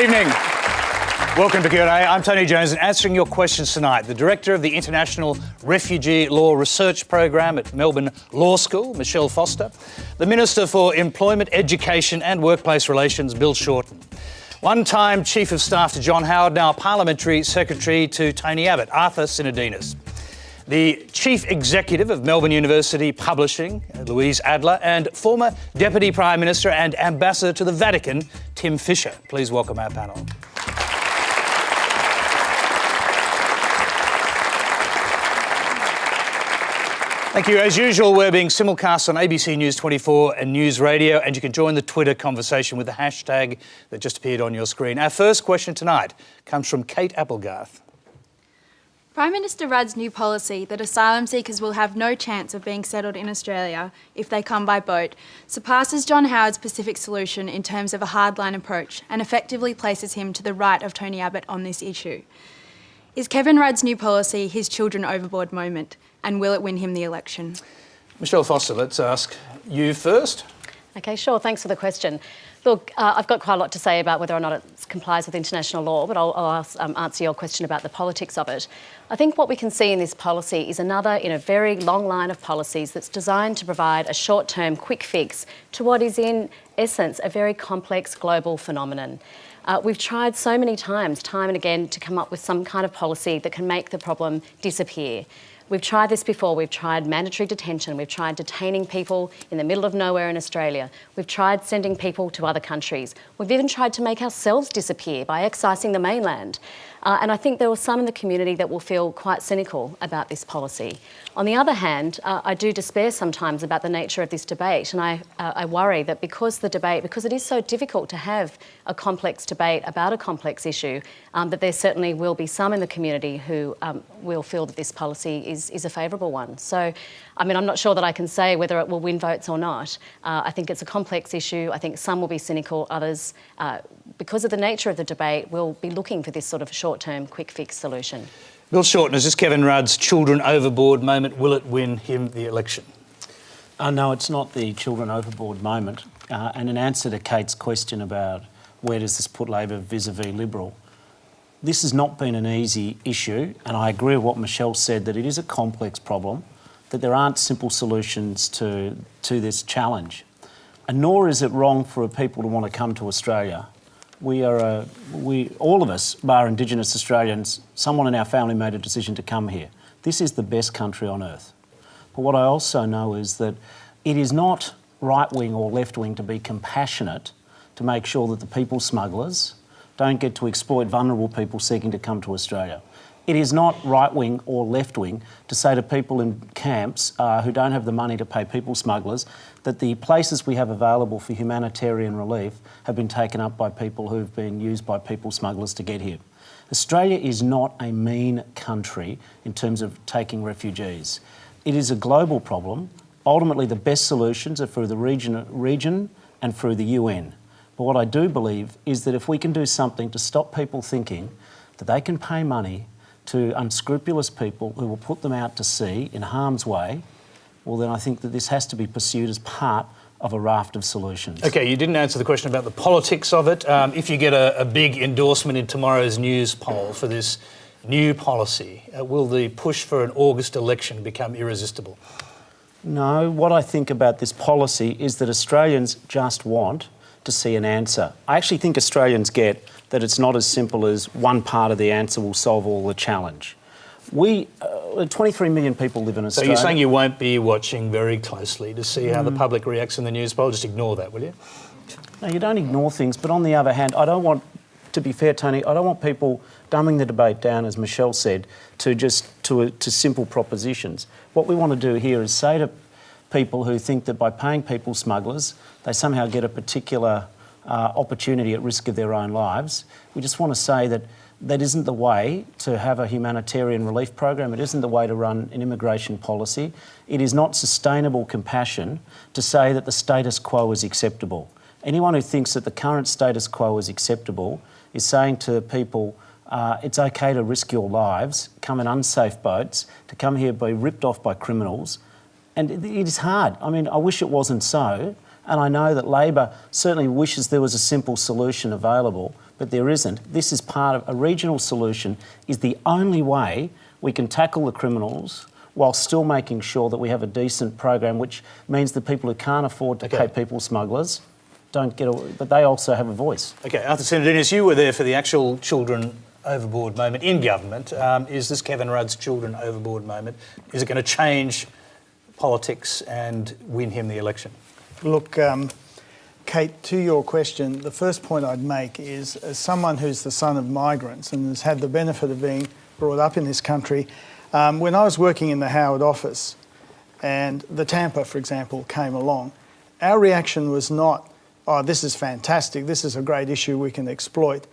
evening. Welcome to Q&A. I'm Tony Jones, and answering your questions tonight, the Director of the International Refugee Law Research Program at Melbourne Law School, Michelle Foster, the Minister for Employment, Education and Workplace Relations, Bill Shorten, one-time Chief of Staff to John Howard, now Parliamentary Secretary to Tony Abbott, Arthur Sinodinos, the Chief Executive of Melbourne University Publishing, Louise Adler, and former Deputy Prime Minister and Ambassador to the Vatican, Tim Fischer. Please welcome our panel. Thank you. As usual, we're being simulcast on ABC News 24 and News Radio, and you can join the Twitter conversation with the hashtag that just appeared on your screen. Our first question tonight comes from Kate Applegarth. Prime Minister Rudd's new policy that asylum seekers will have no chance of being settled in Australia if they come by boat surpasses John Howard's Pacific solution in terms of a hardline approach and effectively places him to the right of Tony Abbott on this issue. Is Kevin Rudd's new policy his children overboard moment? And will it win him the election? Michelle Foster, let's ask you first. Okay, sure. Thanks for the question. Look, I've got quite a lot to say about whether or not it complies with international law, but I'll answer your question about the politics of it. I think what we can see in this policy is another in a very long line of policies that's designed to provide a short-term quick fix to what is in essence a very complex global phenomenon. We've tried so many times, time and again, to come up with some kind of policy that can make the problem disappear. We've tried this before. We've tried mandatory detention. We've tried detaining people in the middle of nowhere in Australia. We've tried sending people to other countries. We've even tried to make ourselves disappear by excising the mainland. And I think there are some in the community that will feel quite cynical about this policy. On the other hand, I do despair sometimes about the nature of this debate, and I worry that because it is so difficult to have a complex debate about a complex issue, that there certainly will be some in the community who will feel that this policy is a favourable one. So, I mean, I'm not sure that I can say whether it will win votes or not. I think it's a complex issue. I think some will be cynical, others, because of the nature of the debate, will be looking for this sort of short-term, quick fix solution. Bill Shorten, is this Kevin Rudd's children overboard moment? Will it win him the election? No, it's not the children overboard moment. And in answer to Kate's question about where does this put Labor vis-a-vis Liberal, this has not been an easy issue, and I agree with what Michelle said, that it is a complex problem, that there aren't simple solutions to this challenge. And nor is it wrong for people to want to come to Australia. All of us, bar Indigenous Australians, someone in our family made a decision to come here. This is the best country on earth. But what I also know is that it is not right-wing or left-wing to be compassionate to make sure that the people smugglers don't get to exploit vulnerable people seeking to come to Australia. It is not right-wing or left-wing to say to people in camps who don't have the money to pay people smugglers that the places we have available for humanitarian relief have been taken up by people who've been used by people smugglers to get here. Australia is not a mean country in terms of taking refugees. It is a global problem. Ultimately, the best solutions are through the region and through the UN. But what I do believe is that if we can do something to stop people thinking that they can pay money to unscrupulous people who will put them out to sea in harm's way, well, then I think that this has to be pursued as part of a raft of solutions. OK, you didn't answer the question about the politics of it. If you get a big endorsement in tomorrow's news poll for this new policy, will the push for an August election become irresistible? No, what I think about this policy is that Australians just want to see an answer. I actually think Australians get that it's not as simple as one part of the answer will solve all the challenge. 23 million people live in Australia. So you're saying you won't be watching very closely to see how the public reacts in the news poll? Just ignore that, will you? No, you don't ignore things, but on the other hand, I don't want, to be fair, Tony, I don't want people dumbing the debate down, as Michelle said, to simple propositions. What we want to do here is say to people who think that by paying people smugglers, they somehow get a particular opportunity at risk of their own lives. We just want to say that that isn't the way to have a humanitarian relief program. It isn't the way to run an immigration policy. It is not sustainable compassion to say that the status quo is acceptable. Anyone who thinks that the current status quo is acceptable is saying to people, it's okay to risk your lives, come in unsafe boats, to come here be ripped off by criminals. And it is hard. I mean, I wish it wasn't so. And I know that Labor certainly wishes there was a simple solution available, but there isn't. This is part of a regional solution, is the only way we can tackle the criminals while still making sure that we have a decent program, which means that people who can't afford to pay people smugglers don't get away, but they also have a voice. Okay, Arthur Sinodinos, you were there for the actual children overboard moment in government. Is this Kevin Rudd's children overboard moment, is it going to change politics and win him the election? Look, Kate, to your question, the first point I'd make is, as someone who's the son of migrants and has had the benefit of being brought up in this country, when I was working in the Howard office and the Tampa, for example, came along, our reaction was not, oh, this is fantastic, this is a great issue we can exploit.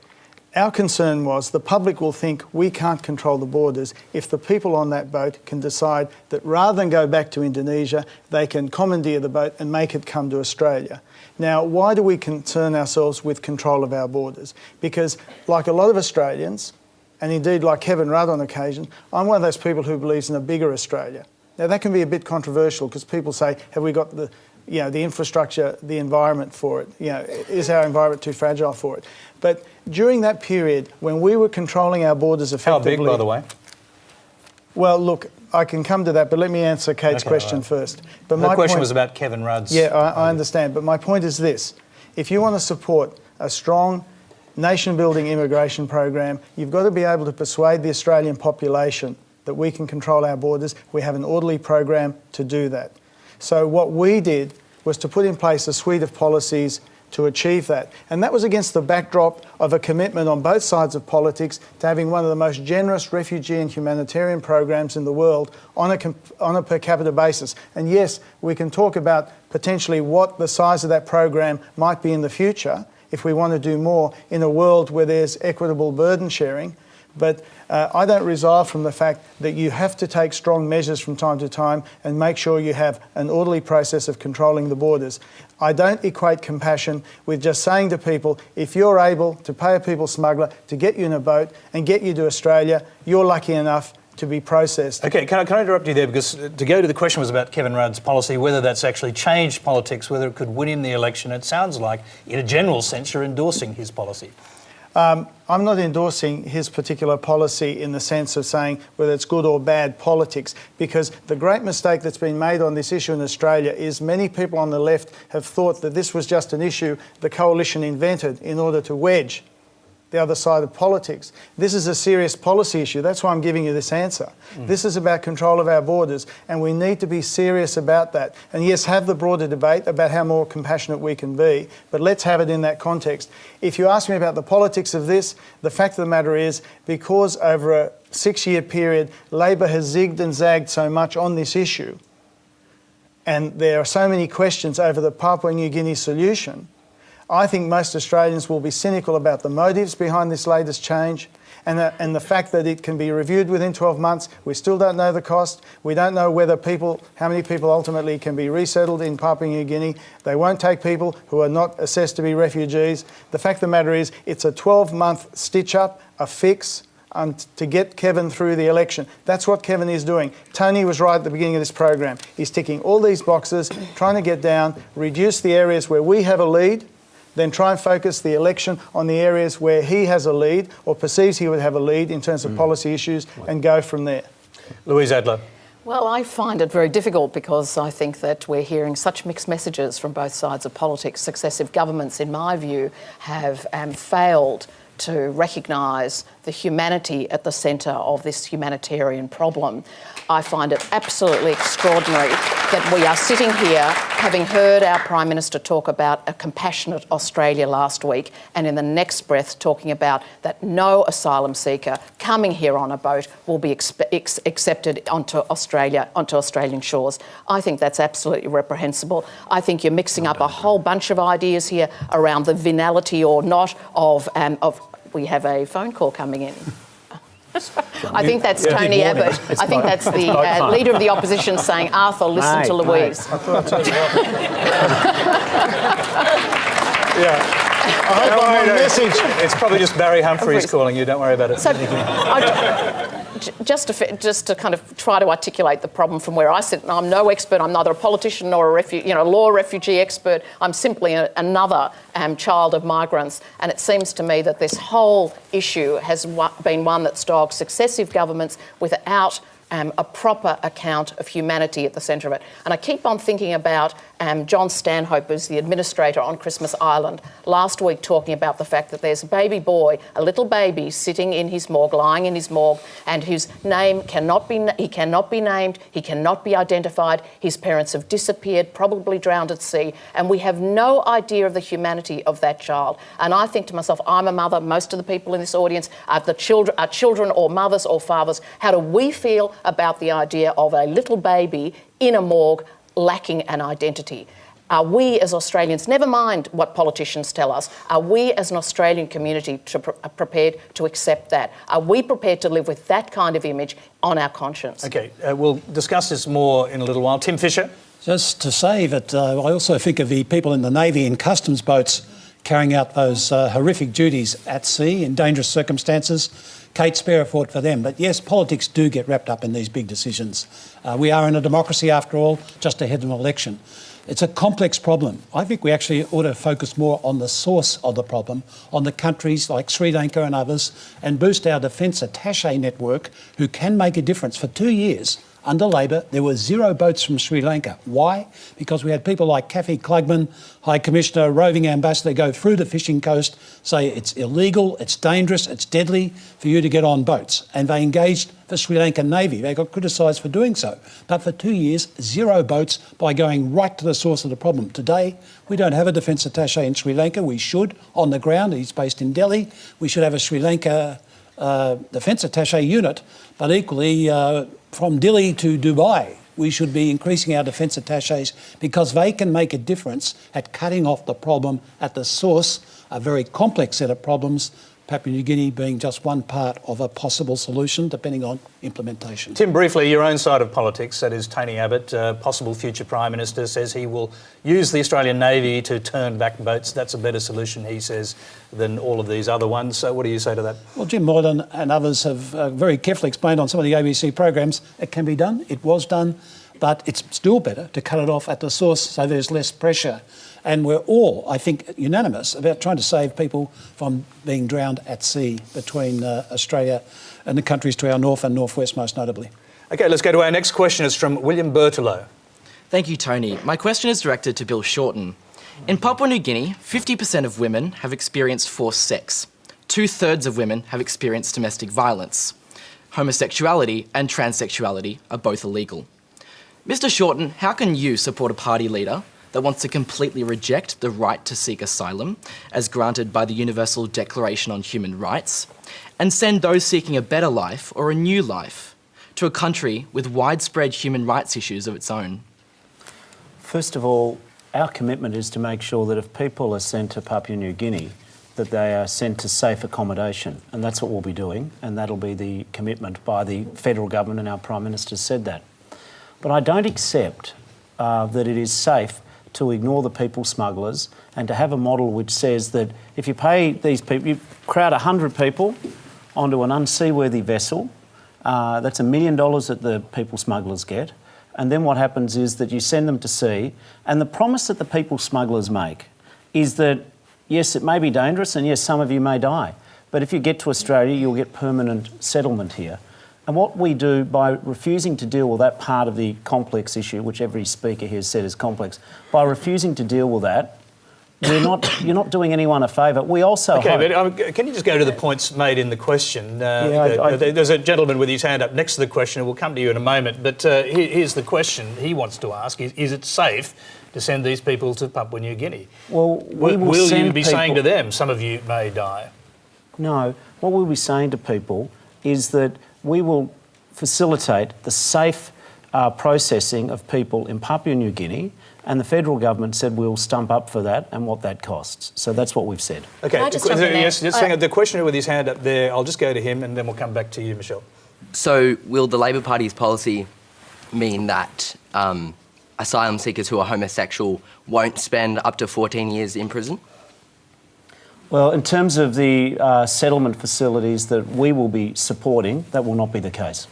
Our concern was the public will think we can't control the borders if the people on that boat can decide that rather than go back to Indonesia, they can commandeer the boat and make it come to Australia. Now, why do we concern ourselves with control of our borders? Because, like a lot of Australians, and indeed like Kevin Rudd on occasion, I'm one of those people who believes in a bigger Australia. Now, that can be a bit controversial because people say, have we got the infrastructure, the environment for it? Is our environment too fragile for it? But during that period, when we were controlling our borders effectively... How big, by the way? Well, look, I can come to that, but let me answer Kate's question first. But my question was about Kevin Rudd's... Yeah, I understand, but my point is this. If you want to support a strong nation-building immigration program, you've got to be able to persuade the Australian population that we can control our borders. We have an orderly program to do that. So what we did was to put in place a suite of policies to achieve that. And that was against the backdrop of a commitment on both sides of politics to having one of the most generous refugee and humanitarian programs in the world on a per capita basis. And yes, we can talk about potentially what the size of that program might be in the future if we want to do more in a world where there's equitable burden sharing. But I don't resile from the fact that you have to take strong measures from time to time and make sure you have an orderly process of controlling the borders. I don't equate compassion with just saying to people, if you're able to pay a people smuggler to get you in a boat and get you to Australia, you're lucky enough to be processed. Okay, can I interrupt you there? Because to go to the question was about Kevin Rudd's policy, whether that's actually changed politics, whether it could win him the election. It sounds like, in a general sense, you're endorsing his policy. I'm not endorsing his particular policy in the sense of saying whether it's good or bad politics, because the great mistake that's been made on this issue in Australia is many people on the left have thought that this was just an issue the coalition invented in order to wedge the other side of politics. This is a serious policy issue. That's why I'm giving you this answer. This is about control of our borders, and we need to be serious about that. And yes, have the broader debate about how more compassionate we can be, but let's have it in that context. If you ask me about the politics of this, the fact of the matter is, because over a 6-year period, Labor has zigged and zagged so much on this issue, and there are so many questions over the Papua New Guinea solution, I think most Australians will be cynical about the motives behind this latest change and the fact that it can be reviewed within 12 months. We still don't know the cost. We don't know how many people ultimately can be resettled in Papua New Guinea. They won't take people who are not assessed to be refugees. The fact of the matter is it's a 12-month stitch-up, a fix, to get Kevin through the election. That's what Kevin is doing. Tony was right at the beginning of this program. He's ticking all these boxes, trying to get down, reduce the areas where we have a lead, then try and focus the election on the areas where he has a lead or perceives he would have a lead in terms of policy issues and go from there. Louise Adler. Well, I find it very difficult because I think that we're hearing such mixed messages from both sides of politics. Successive governments, in my view, have failed to recognise the humanity at the centre of this humanitarian problem. I find it absolutely extraordinary that we are sitting here having heard our Prime Minister talk about a compassionate Australia last week, and in the next breath talking about that no asylum seeker coming here on a boat will be accepted onto Australian shores. I think that's absolutely reprehensible. I think you're mixing up a whole bunch of ideas here around the venality or not of we have a phone call coming in. I think that's Tony Abbott. I think that's the Leader of the Opposition saying, Arthur, listen to Louise. I thought I'd turn it off. Yeah. I hope I'm on message. It's probably just Barry Humphries calling you. Don't worry about it. So, just to kind of try to articulate the problem from where I sit, and I'm no expert. I'm neither a politician nor a law refugee expert. I'm simply another child of migrants, and it seems to me that this whole issue has been one that's dogged successive governments without a proper account of humanity at the centre of it. And I keep on thinking about John Stanhope, who's the administrator on Christmas Island, last week talking about the fact that there's a baby boy, a little baby, sitting in his morgue, lying in his morgue, and whose name cannot be named, he cannot be identified. His parents have disappeared, probably drowned at sea, and we have no idea of the humanity of that child. And I think to myself, I'm a mother, most of the people in this audience are children or mothers or fathers. How do we feel about the idea of a little baby in a morgue lacking an identity? Are we as Australians, never mind what politicians tell us, are we as an Australian community prepared to accept that? Are we prepared to live with that kind of image on our conscience? OK, we'll discuss this more in a little while. Tim Fischer? Just to say that I also think of the people in the Navy and customs boats carrying out those horrific duties at sea in dangerous circumstances. Kate Spera fought for them. But yes, politics do get wrapped up in these big decisions. We are in a democracy, after all, just ahead of an election. It's a complex problem. I think we actually ought to focus more on the source of the problem, on the countries like Sri Lanka and others, and boost our defence attaché network, who can make a difference. For 2 years, under Labor, there were 0 boats from Sri Lanka. Why? Because we had people like Kathy Klugman, High Commissioner, roving ambassador, go through the fishing coast, say it's illegal, it's dangerous, it's deadly for you to get on boats. And they engaged the Sri Lankan Navy. They got criticised for doing so. But for 2 years, 0 boats by going right to the source of the problem. Today, we don't have a defence attaché in Sri Lanka. We should, on the ground. He's based in Delhi. We should have a Sri Lanka defence attaché unit, but equally from Delhi to Dubai, we should be increasing our defence attachés because they can make a difference at cutting off the problem at the source, a very complex set of problems, Papua New Guinea being just one part of a possible solution, depending on implementation. Tim, briefly, your own side of politics, that is Tony Abbott, possible future Prime Minister, says he will use the Australian Navy to turn back boats. That's a better solution, he says, than all of these other ones. So what do you say to that? Well, Jim Moylan and others have very carefully explained on some of the ABC programs it can be done, it was done, but it's still better to cut it off at the source so there's less pressure. And we're all, I think, unanimous about trying to save people from being drowned at sea between Australia and the countries to our north and northwest, most notably. OK, let's go to our next question. It's from William Bertolo. Thank you, Tony. My question is directed to Bill Shorten. In Papua New Guinea, 50% of women have experienced forced sex. 2/3 of women have experienced domestic violence. Homosexuality and transsexuality are both illegal. Mr. Shorten, how can you support a party leader that wants to completely reject the right to seek asylum as granted by the Universal Declaration on Human Rights and send those seeking a better life or a new life to a country with widespread human rights issues of its own? First of all, our commitment is to make sure that if people are sent to Papua New Guinea, that they are sent to safe accommodation, and that's what we'll be doing, and that'll be the commitment by the federal government, and our Prime Minister said that. But I don't accept that it is safe to ignore the people smugglers and to have a model which says that if you pay these people, you crowd 100 people onto an unseaworthy vessel, that's $1 million that the people smugglers get, and then what happens is that you send them to sea, and the promise that the people smugglers make is that, yes, it may be dangerous, and yes, some of you may die, but if you get to Australia, you'll get permanent settlement here. And what we do by refusing to deal with that part of the complex issue, which every speaker here has said is complex, by refusing to deal with that, you're not doing anyone a favour. We also OK, but can you just go to the points made in the question? There's a gentleman with his hand up next to the question, and we'll come to you in a moment. But here's the question he wants to ask. Is it safe to send these people to Papua New Guinea? Well, will you be saying to them, some of you may die? No. What we'll be saying to people is that we will facilitate the safe processing of people in Papua New Guinea, and the federal government said we'll stump up for that and what that costs. So that's what we've said. OK, Can I just jump in there? yes, just hang on. The questioner with his hand up there, I'll just go to him and then we'll come back to you, Michelle. So will the Labor Party's policy mean that asylum seekers who are homosexual won't spend up to 14 years in prison? Well, in terms of the settlement facilities that we will be supporting, that will not be the case.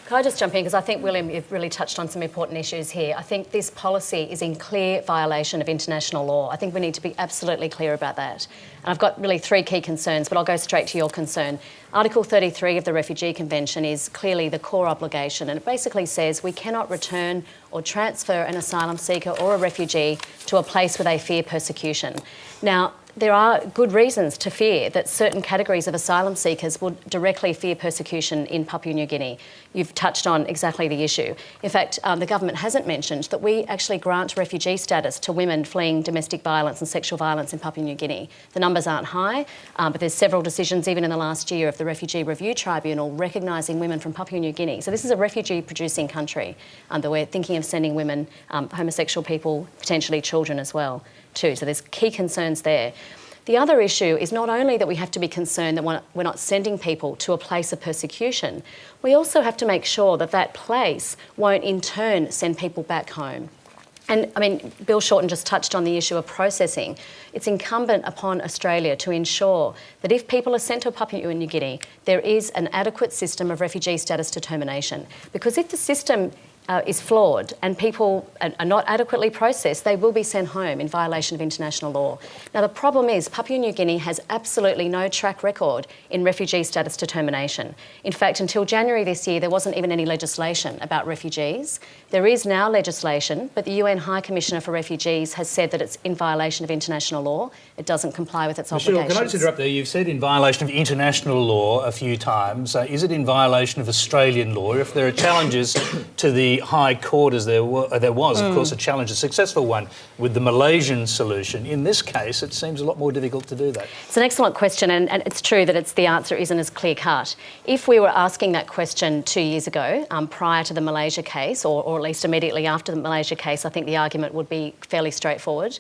Can I just jump in? Because I think, William, you've really touched on some important issues here. I think this policy is in clear violation of international law. I think we need to be absolutely clear about that. And I've got really 3 key concerns, but I'll go straight to your concern. Article 33 of the Refugee Convention is clearly the core obligation, and it basically says we cannot return or transfer an asylum seeker or a refugee to a place where they fear persecution. Now, there are good reasons to fear that certain categories of asylum seekers would directly fear persecution in Papua New Guinea. You've touched on exactly the issue. In fact, the government hasn't mentioned that we actually grant refugee status to women fleeing domestic violence and sexual violence in Papua New Guinea. The numbers aren't high, but there's several decisions, even in the last year, of the Refugee Review Tribunal recognising women from Papua New Guinea. So this is a refugee-producing country that we're thinking of sending women, homosexual people, potentially children as well, too. So there's key concerns there. The other issue is not only that we have to be concerned that we're not sending people to a place of persecution, we also have to make sure that that place won't in turn send people back home. And I mean, Bill Shorten just touched on the issue of processing. It's incumbent upon Australia to ensure that if people are sent to Papua New Guinea, there is an adequate system of refugee status determination. Because if the system is flawed and people are not adequately processed, they will be sent home in violation of international law. Now, the problem is Papua New Guinea has absolutely no track record in refugee status determination. In fact, until January this year, there wasn't even any legislation about refugees. There is now legislation, but the UN High Commissioner for Refugees has said that it's in violation of international law. It doesn't comply with its obligations. Can I just interrupt there? You've said in violation of international law a few times. Is it in violation of Australian law? If there are challenges to the High Court, as there was, of course, a challenge, a successful one, with the Malaysian solution. In this case, it seems a lot more difficult to do that. It's an excellent question, and it's true that the answer isn't as clear-cut. If we were asking that question 2 years ago, prior to the Malaysia case, or at least immediately after the Malaysia case, I think the argument would be fairly straightforward.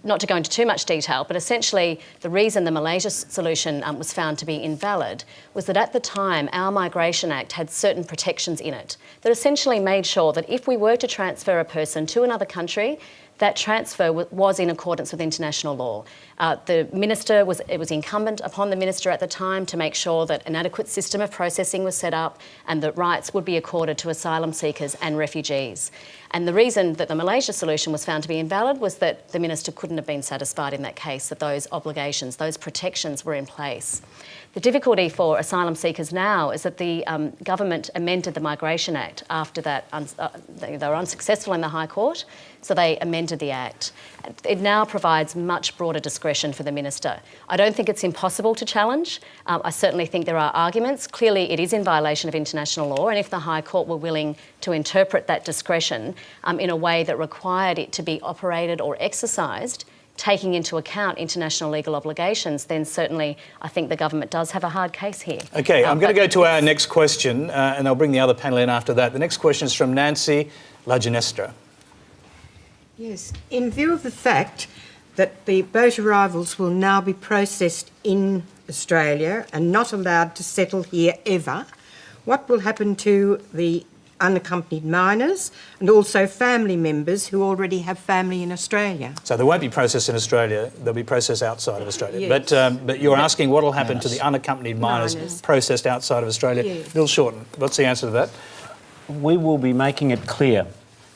Not to go into too much detail, but essentially the reason the Malaysia solution was found to be invalid was that at the time our Migration Act had certain protections in it that essentially made sure that if we were to transfer a person to another country, that transfer was in accordance with international law. It was incumbent upon the minister at the time to make sure that an adequate system of processing was set up and that rights would be accorded to asylum seekers and refugees. And the reason that the Malaysia solution was found to be invalid was that the minister couldn't have been satisfied in that case that those obligations, those protections were in place. The difficulty for asylum seekers now is that the government amended the Migration Act after that. They were unsuccessful in the High Court, so they amended the Act. It now provides much broader discretion for the minister. I don't think it's impossible to challenge. I certainly think there are arguments. Clearly, it is in violation of international law, and if the High Court were willing to interpret that discretion in a way that required it to be operated or exercised, taking into account international legal obligations, then certainly I think the government does have a hard case here. OK, I'm going to go to our next question, and I'll bring the other panel in after that. The next question is from Nancy Laginestra. Yes, in view of the fact that the boat arrivals will now be processed in Australia and not allowed to settle here ever, what will happen to the unaccompanied minors and also family members who already have family in Australia? So they won't be processed in Australia, they'll be processed outside of Australia. Yes. But you're asking what will happen to the unaccompanied minors processed outside of Australia. Yes. Bill Shorten, what's the answer to that? We will be making it clear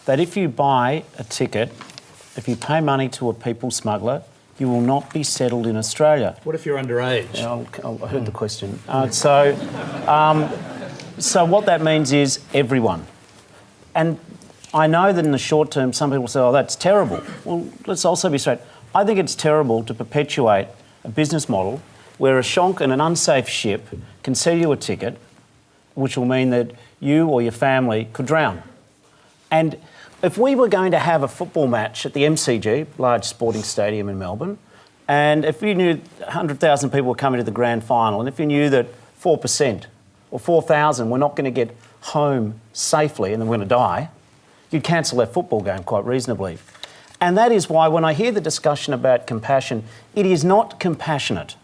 that if you buy a ticket, if you pay money to a people smuggler, you will not be settled in Australia. What if you're underage? I heard the question. So what that means is everyone. And I know that in the short term, some people say, oh, that's terrible. Well, let's also be straight. I think it's terrible to perpetuate a business model where a shonk and an unsafe ship can sell you a ticket, which will mean that you or your family could drown. And if we were going to have a football match at the MCG, large sporting stadium in Melbourne, and if you knew 100,000 people were coming to the grand final, and if you knew that 4% or 4,000 were not going to get home safely and then we're going to die, you'd cancel that football game quite reasonably. And that is why when I hear the discussion about compassion, it is not compassionate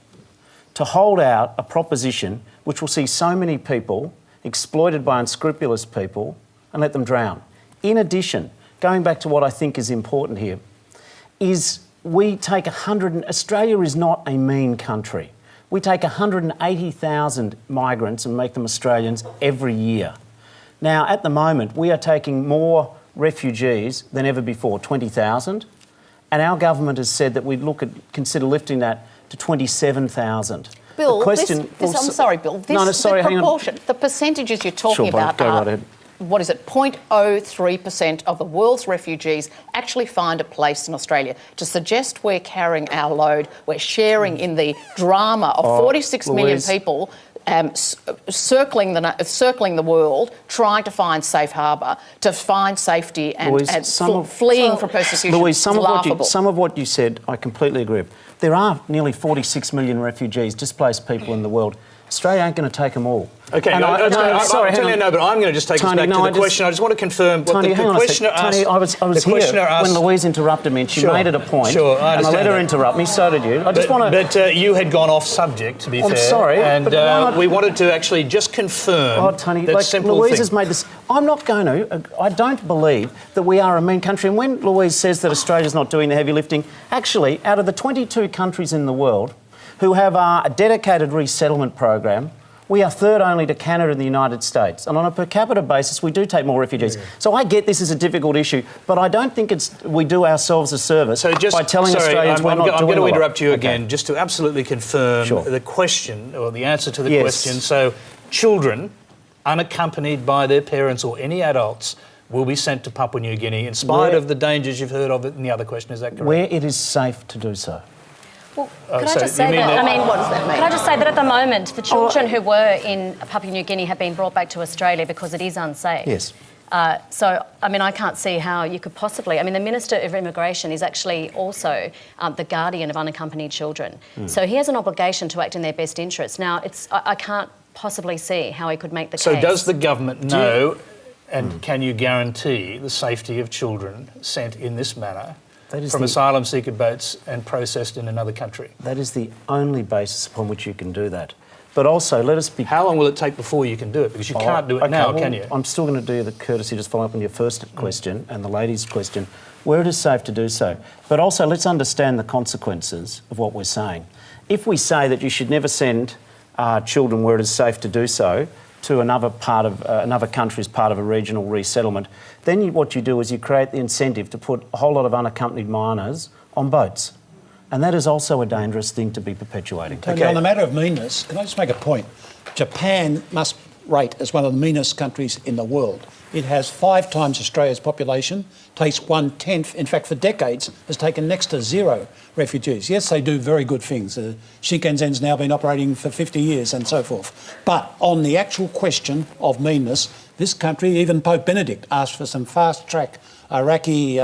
to hold out a proposition which will see so many people exploited by unscrupulous people and let them drown. In addition, going back to what I think is important here, is we take Australia is not a mean country. We take 180,000 migrants and make them Australians every year. Now, at the moment, we are taking more refugees than ever before, 20,000, and our government has said that we'd consider lifting that to 27,000. Bill, I'm sorry, Bill. The percentages you're talking about go are, right ahead. what is it, 0.03% of the world's refugees actually find a place in Australia. To suggest we're carrying our load, we're sharing in the drama of 46 million people circling the world, trying to find safe harbour, to find safety and, Louise, fleeing from persecution. Louise, some of what you said, I completely agree with. There are nearly 46 million refugees, displaced people in the world. Australia ain't going to take them all. Okay, but I'm going to just take us back to the question. I just want to confirm what the questioner asked. Tony, I was here when Louise interrupted me and she made it a point. Sure, I and I let her interrupt me, so did you. But you had gone off subject, to be fair. I'm sorry. And we wanted to actually just confirm Tony, that simple Louise thing. has made this... I'm not going to... I don't believe that we are a mean country. And when Louise says that Australia's not doing the heavy lifting, actually, out of the 22 countries in the world who have a dedicated resettlement program, we are third only to Canada and the United States. And on a per capita basis, we do take more refugees. Yeah. So I get this is a difficult issue, but I don't think we do ourselves a service by telling Australians we're not doing I'm going to interrupt you again, just to absolutely confirm the question, or the answer to the question. So children, unaccompanied by their parents or any adults, will be sent to Papua New Guinea in spite of the dangers you've heard of in the other question. Is that correct? Where it is safe to do so. Well, could I just say that? What does that mean? Could I just say that at the moment, the children who were in Papua New Guinea have been brought back to Australia because it is unsafe. Yes. So, I mean, I can't see how you could possibly... I mean, the Minister of Immigration is actually also the guardian of unaccompanied children. So he has an obligation to act in their best interests. Now, I can't possibly see how he could make the case. So does the government know, and can you guarantee the safety of children sent in this manner from asylum seeker boats and processed in another country? That is the only basis upon which you can do that. But also, let us be... How long will it take before you can do it? Because you can't do it now, can you? I'm still going to do the courtesy, just follow up on your first question and the lady's question, where it is safe to do so. But also, let's understand the consequences of what we're saying. If we say that you should never send children where it is safe to do so to another part of another country as part of a regional resettlement, then what you do is you create the incentive to put a whole lot of unaccompanied minors on boats. And that is also a dangerous thing to be perpetuating. Tony, on the matter of meanness, can I just make a point? Japan must rate as one of the meanest countries in the world. It has 5 times Australia's population, takes 1/10, in fact, for decades, has taken next to 0 refugees. Yes, they do very good things. Shinkansen's now been operating for 50 years and so forth. But on the actual question of meanness, this country, even Pope Benedict, asked for some fast-track Iraqi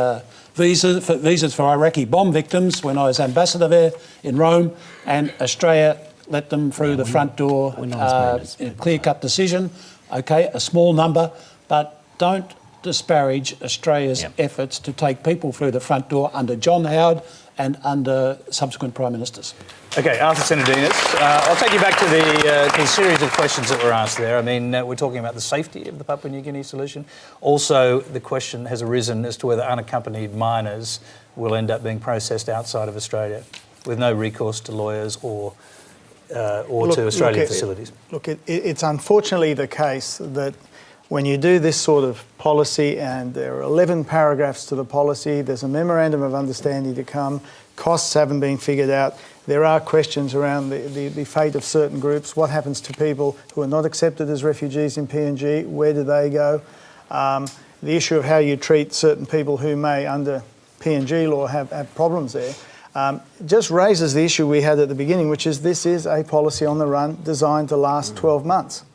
visas for Iraqi bomb victims when I was ambassador there in Rome, and Australia let them through the front door in a clear-cut decision. OK, a small number, but don't disparage Australia's efforts to take people through the front door under John Howard and under subsequent Prime Ministers. OK, after Sinodinos, I'll take you back to the series of questions that were asked there. I mean, we're talking about the safety of the Papua New Guinea solution. Also, the question has arisen as to whether unaccompanied minors will end up being processed outside of Australia with no recourse to lawyers or to Australian facilities. It's unfortunately the case that when you do this sort of policy, and there are 11 paragraphs to the policy, there's a memorandum of understanding to come, costs haven't been figured out, there are questions around the fate of certain groups, what happens to people who are not accepted as refugees in PNG, where do they go? The issue of how you treat certain people who may, under PNG law, have problems there, just raises the issue we had at the beginning, which is this is a policy on the run designed to last 12 months.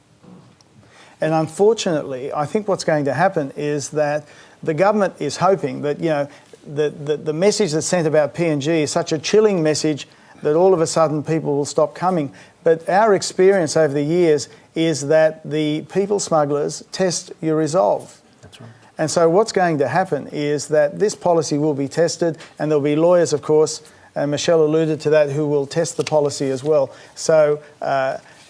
And unfortunately, I think what's going to happen is that the government is hoping that, you know, the message that's sent about PNG is such a chilling message that all of a sudden people will stop coming. But our experience over the years is that the people smugglers test your resolve. That's right. And so what's going to happen is that this policy will be tested, and there'll be lawyers, of course, and Michelle alluded to that, who will test the policy as well. So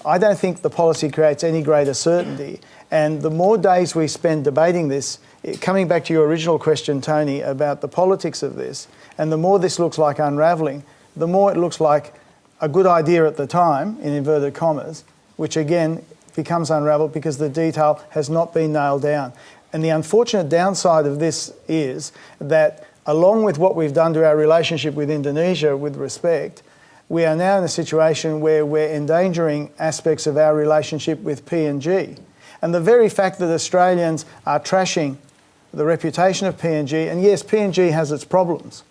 I don't think the policy creates any greater certainty. And the more days we spend debating this, coming back to your original question, Tony, about the politics of this, and the more this looks like unravelling, the more it looks like a good idea at the time, in inverted commas, which again becomes unravelled because the detail has not been nailed down. And the unfortunate downside of this is that along with what we've done to our relationship with Indonesia with respect, we are now in a situation where we're endangering aspects of our relationship with PNG. And the very fact that Australians are trashing the reputation of PNG, and yes, PNG has its problems,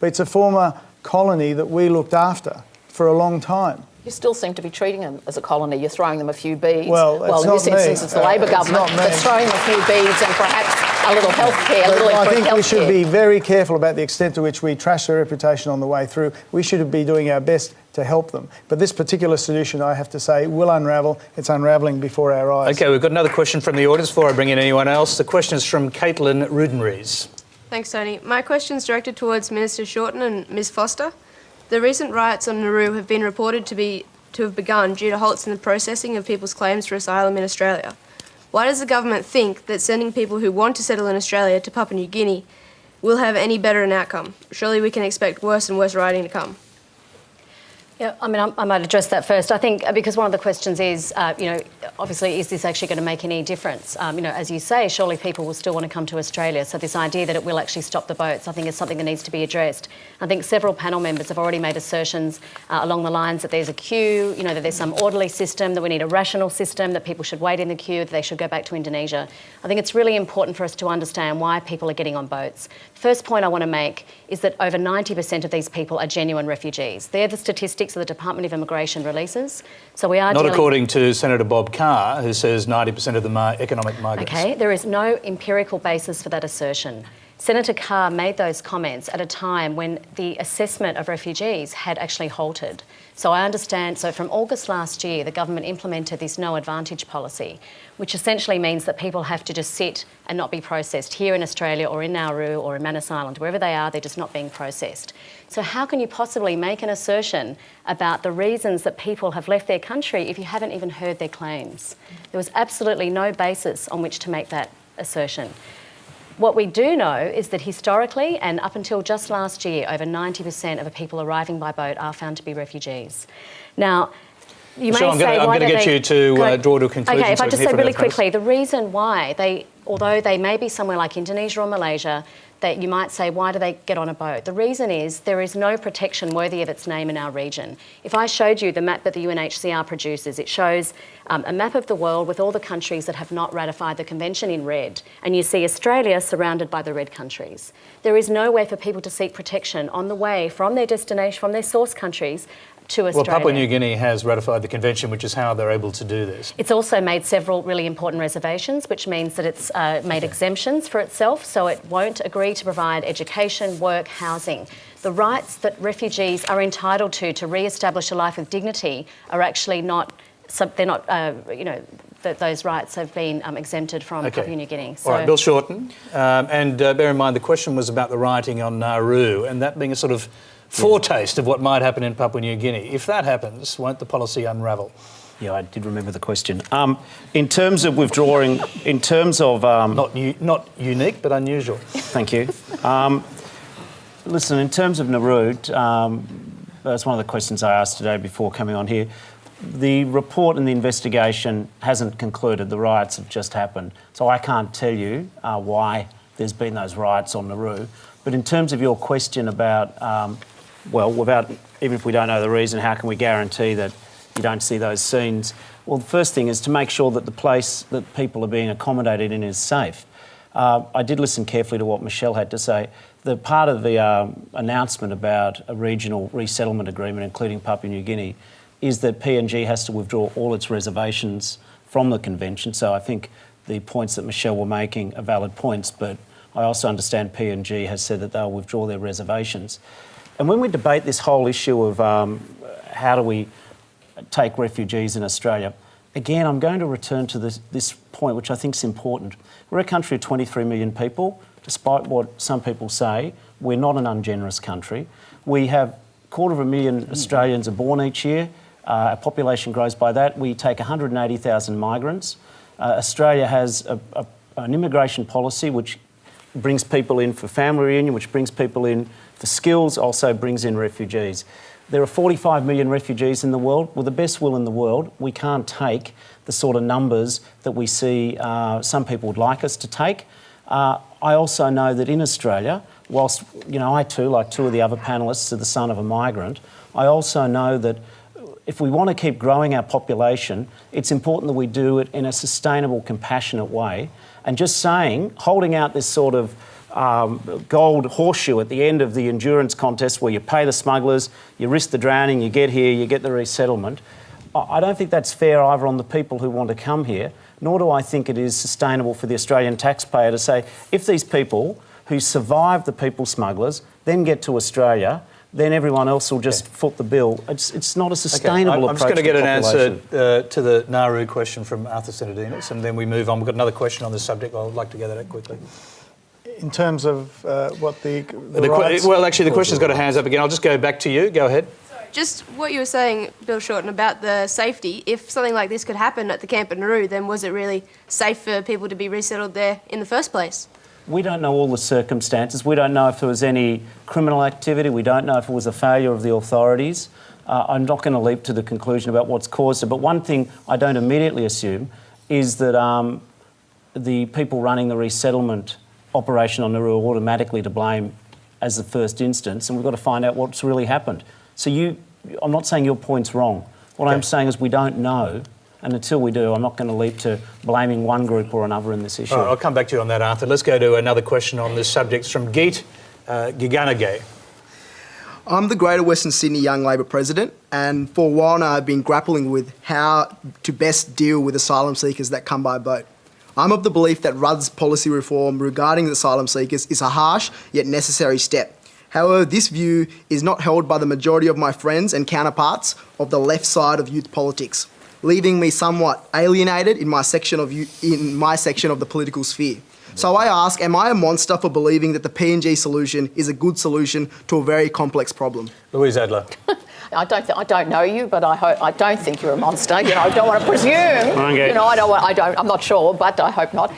but it's a former colony that we looked after for a long time. You still seem to be treating them as a colony. You're throwing them a few beads. Well, in this instance, it's the Labor government that's throwing them a few beads and perhaps a little healthcare, a little I think we should healthcare. be very careful about the extent to which we trash their reputation on the way through. We should be doing our best to help them. But this particular solution, I have to say, will unravel. It's unravelling before our eyes. OK, we've got another question from the audience before I bring in anyone else. The question is from Caitlin Rudenrees. Thanks, Tony. My question is directed towards Minister Shorten and Ms Foster. The recent riots on Nauru have been reported to have begun due to halts in the processing of people's claims for asylum in Australia. Why does the government think that sending people who want to settle in Australia to Papua New Guinea will have any better an outcome? Surely we can expect worse and worse rioting to come. Yeah, I mean, I might address that first. I think because one of the questions is, obviously, is this actually going to make any difference? As you say, surely people will still want to come to Australia. So this idea that it will actually stop the boats, I think, is something that needs to be addressed. I think several panel members have already made assertions along the lines that there's a queue, that there's some orderly system, that we need a rational system, that people should wait in the queue, that they should go back to Indonesia. I think it's really important for us to understand why people are getting on boats. First point I want to make is that over 90% of these people are genuine refugees. They're the statistics that the Department of Immigration releases. So we are not according to Senator Bob Carr, who says 90% of them are economic migrants. OK, there is no empirical basis for that assertion. Senator Carr made those comments at a time when the assessment of refugees had actually halted. So I understand, so from August last year, the government implemented this no advantage policy, which essentially means that people have to just sit and not be processed here in Australia or in Nauru or in Manus Island, wherever they are, they're just not being processed. So how can you possibly make an assertion about the reasons that people have left their country if you haven't even heard their claims? There was absolutely no basis on which to make that assertion. What we do know is that historically, and up until just last year, over 90% of the people arriving by boat are found to be refugees. Now, you may say, I'm going to get you to draw to a conclusion. OK, if I just say really quickly, the reason why although they may be somewhere like Indonesia or Malaysia, that you might say, why do they get on a boat? The reason is there is no protection worthy of its name in our region. If I showed you the map that the UNHCR produces, it shows a map of the world with all the countries that have not ratified the convention in red, and you see Australia surrounded by the red countries. There is nowhere for people to seek protection on the way from their destination, from their source countries, to Australia. Well, Papua New Guinea has ratified the convention, which is how they're able to do this. It's also made several really important reservations, which means that it's made exemptions for itself, so it won't agree to provide education, work, housing. The rights that refugees are entitled to re-establish a life with dignity are actually not, those rights have been exempted from Papua New Guinea. So, all right, Bill Shorten. And bear in mind, the question was about the rioting on Nauru, and that being a sort of foretaste of what might happen in Papua New Guinea. If that happens, won't the policy unravel? Yeah, I did remember the question. In terms of withdrawing, in terms of... Not unique, but unusual. Thank you. Listen, in terms of Nauru, that's one of the questions I asked today before coming on here. The report and the investigation hasn't concluded. The riots have just happened. So I can't tell you why there's been those riots on Nauru. But in terms of your question about... even if we don't know the reason, how can we guarantee that you don't see those scenes? Well, the first thing is to make sure that the place that people are being accommodated in is safe. I did listen carefully to what Michelle had to say. The part of the announcement about a regional resettlement agreement, including Papua New Guinea, is that PNG has to withdraw all its reservations from the convention. So I think the points that Michelle were making are valid points, but I also understand PNG has said that they'll withdraw their reservations. And when we debate this whole issue of how do we take refugees in Australia, again, I'm going to return to this point, which I think is important. We're a country of 23 million people. Despite what some people say, we're not an ungenerous country. We have 250,000 Australians are born each year. Our population grows by that. We take 180,000 migrants. Australia has an immigration policy which brings people in for family reunion, which brings people in for skills, also brings in refugees. There are 45 million refugees in the world. With the best will in the world, we can't take the sort of numbers that we see some people would like us to take. I also know that in Australia, whilst, you know, I too, like two of the other panellists, are the son of a migrant, I also know that if we want to keep growing our population, it's important that we do it in a sustainable, compassionate way. And just saying, holding out this sort of gold horseshoe at the end of the endurance contest where you pay the smugglers, you risk the drowning, you get here, you get the resettlement, I don't think that's fair either on the people who want to come here, nor do I think it is sustainable for the Australian taxpayer to say, if these people who survive the people smugglers then get to Australia, then everyone else will just foot the bill. It's not a sustainable approach. I'm just going to get an answer to the Nauru question from Arthur Sinodinos, and then we move on. We've got another question on this subject. I'd like to get at it quickly. In terms of what the rights... Well, actually, the question's got a hands up again. I'll just go back to you. Go ahead. Just what you were saying, Bill Shorten, about the safety. If something like this could happen at the camp at Nauru, then was it really safe for people to be resettled there in the first place? We don't know all the circumstances. We don't know if there was any criminal activity. We don't know if it was a failure of the authorities. I'm not going to leap to the conclusion about what's caused it, but one thing I don't immediately assume is that the people running the resettlement operation on Nauru are automatically to blame as the first instance, and we've got to find out what's really happened. So I'm not saying your point's wrong. What I'm saying is we don't know, and until we do, I'm not going to leap to blaming one group or another in this issue. All right, I'll come back to you on that, Arthur. Let's go to another question on this subject. It's from Geet Giganagay. I'm the Greater Western Sydney Young Labor President, and for a while now I've been grappling with how to best deal with asylum seekers that come by boat. I'm of the belief that Rudd's policy reform regarding asylum seekers is a harsh yet necessary step. However, this view is not held by the majority of my friends and counterparts of the left side of youth politics, leaving me somewhat alienated in my section of the political sphere. So I ask, am I a monster for believing that the PNG solution is a good solution to a very complex problem? Louise Adler. I don't know you, but I don't think you're a monster. You know, I don't want to presume. Okay. You know, I'm not sure, but I hope not.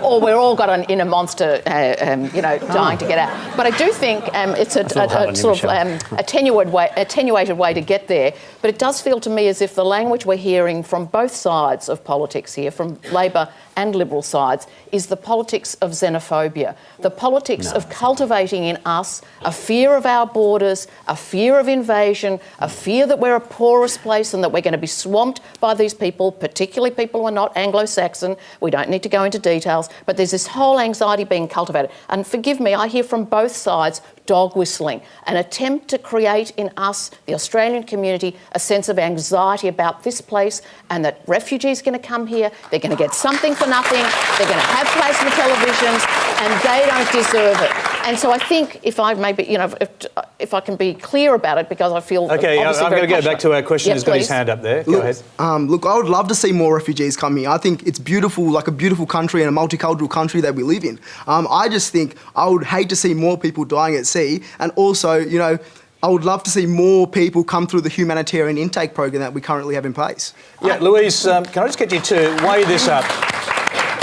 Or we're all got an inner monster, dying to get out. But I do think it's a sort of attenuated way to get there. But it does feel to me as if the language we're hearing from both sides of politics here, from Labor and Liberal sides, is the politics of xenophobia, the politics of cultivating in us a fear of our borders, a fear of invasion, a fear that we're a porous place and that we're going to be swamped by these people, particularly people who are not Anglo-Saxon. We don't need to go into details, but there's this whole anxiety being cultivated. And forgive me, I hear from both sides dog whistling, an attempt to create in us, the Australian community, a sense of anxiety about this place and that refugees are going to come here, they're going to get something for nothing, they're going to have plasma televisions and they don't deserve it. And so I think if I can be clear about it, because I feel okay, I'm going to go back to our question. He's got his hand up there. Go ahead. Look, I would love to see more refugees come here. I think it's beautiful, like a beautiful country and a multicultural country that we live in. I just think I would hate to see more people dying at sea, and also, you know, I would love to see more people come through the humanitarian intake program that we currently have in place. Yeah, Louise, can I just get you to weigh this up?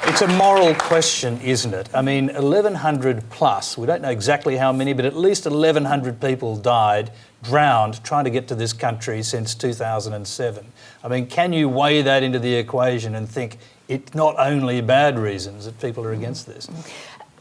It's a moral question, isn't it? I mean, 1,100 plus, we don't know exactly how many, but at least 1,100 people died, drowned, trying to get to this country since 2007. I mean, can you weigh that into the equation and think it's not only bad reasons that people are against this?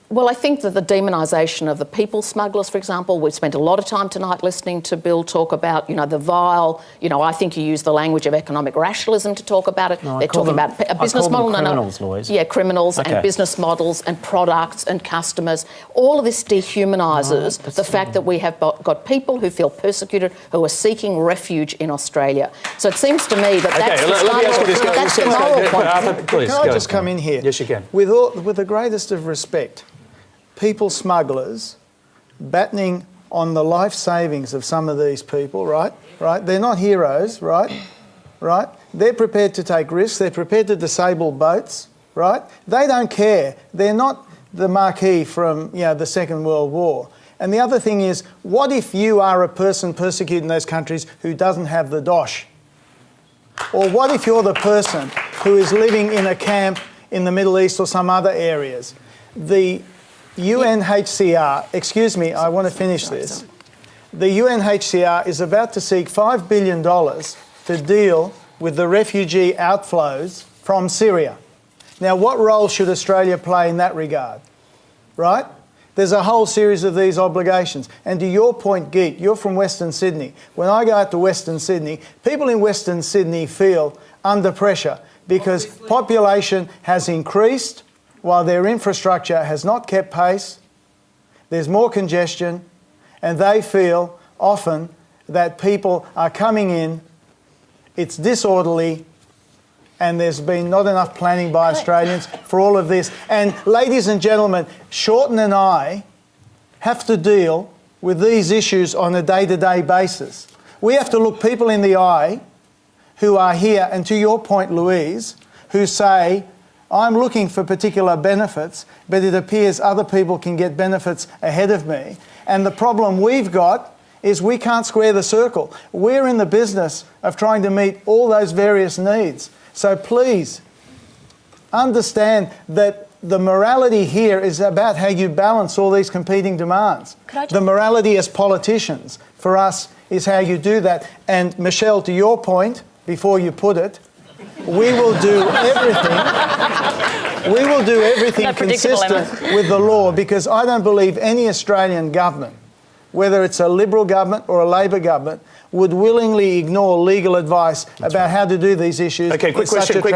Well, I think that the demonisation of the people smugglers, for example, we spent a lot of time tonight listening to Bill talk about, you know, the vile, you know, I think you use the language of economic rationalism to talk about it. No, they're talking about a business model. Criminals, Louise. Yeah, criminals and business models and products and customers. All of this dehumanises the fact that we have got people who feel persecuted, who are seeking refuge in Australia. So it seems to me that that's the moral point. Please, can I just come in here? Yes, you can. With the greatest of respect, people smugglers battening on the life savings of some of these people, right? They're not heroes, right? They're prepared to take risks. They're prepared to disable boats, right? They don't care. They're not the Marquis from, you know, the Second World War. And the other thing is, what if you are a person persecuted in those countries who doesn't have the dosh? Or what if you're the person who is living in a camp in the Middle East or some other areas? The UNHCR, excuse me, I want to finish this. The UNHCR is about to seek $5 billion to deal with the refugee outflows from Syria. Now, what role should Australia play in that regard? Right? There's a whole series of these obligations. And to your point, Geet, you're from Western Sydney. When I go out to Western Sydney, people in Western Sydney feel under pressure because population has increased while their infrastructure has not kept pace. There's more congestion, and they feel often that people are coming in, it's disorderly, and there's been not enough planning by Australians for all of this. And ladies and gentlemen, Shorten and I have to deal with these issues on a day-to-day basis. We have to look people in the eye who are here, and to your point, Louise, who say, I'm looking for particular benefits, but it appears other people can get benefits ahead of me. And the problem we've got is we can't square the circle. We're in the business of trying to meet all those various needs. So please understand that the morality here is about how you balance all these competing demands. The morality as politicians for us is how you do that. And Michelle, to your point, before you put it, we will do everything. We will do everything consistent with the law, because I don't believe any Australian government, whether it's a Liberal government or a Labor government, would willingly ignore legal advice about how to do these issues. Okay, quick question for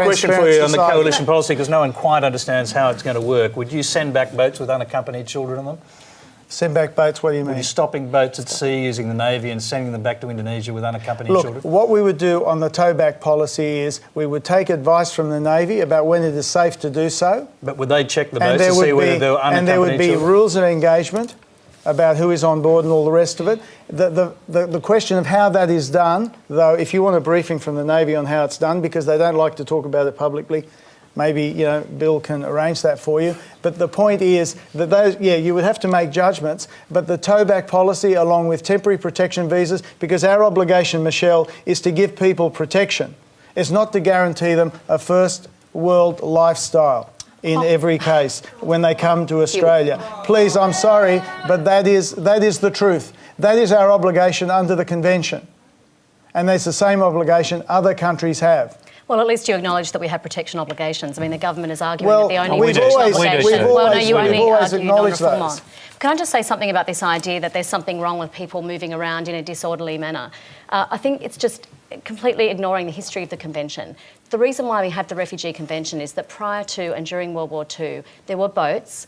you on the coalition policy, because no one quite understands how it's going to work. Would you send back boats with unaccompanied children on them? Send back boats, what do you mean? Would you stopping boats at sea using the Navy and sending them back to Indonesia with unaccompanied children? Look, what we would do on the towback policy is we would take advice from the Navy about when it is safe to do so. But would they check the boats to see whether there were unaccompanied children? And there would be rules of engagement about who is on board and all the rest of it. The question of how that is done, though, if you want a briefing from the Navy on how it's done, because they don't like to talk about it publicly, maybe, Bill can arrange that for you. But the point is that those, you would have to make judgments, but the towback policy along with temporary protection visas, because our obligation, Michelle, is to give people protection. It's not to guarantee them a first world lifestyle in every case when they come to Australia. Please, I'm sorry, but that is the truth. That is our obligation under the Convention. And that's the same obligation other countries have. Well, at least you acknowledge that we have protection obligations. I mean, the government is arguing that the only we've always acknowledged those. Can I just say something about this idea that there's something wrong with people moving around in a disorderly manner? I think it's just completely ignoring the history of the Convention. The reason why we have the Refugee Convention is that prior to and during World War II, there were boats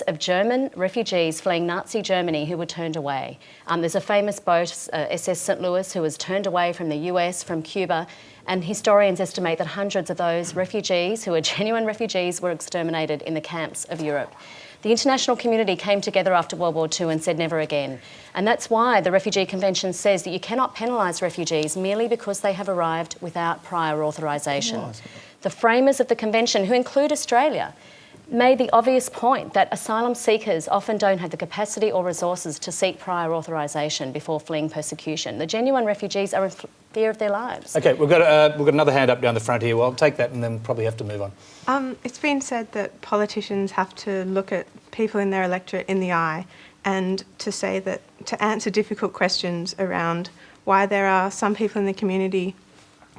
of German refugees fleeing Nazi Germany who were turned away. There's a famous boat, SS St. Louis, who was turned away from the US, from Cuba, and historians estimate that hundreds of those refugees, who are genuine refugees, were exterminated in the camps of Europe. The international community came together after World War II and said never again. And that's why the Refugee Convention says that you cannot penalise refugees merely because they have arrived without prior authorisation. The framers of the Convention, who include Australia, made the obvious point that asylum seekers often don't have the capacity or resources to seek prior authorisation before fleeing persecution. The genuine refugees are in fear of their lives. Okay, we've got another hand up down the front here. Well, I'll take that and then probably have to move on. It's been said that politicians have to look at people in their electorate in the eye and to say that, to answer difficult questions around why there are some people in the community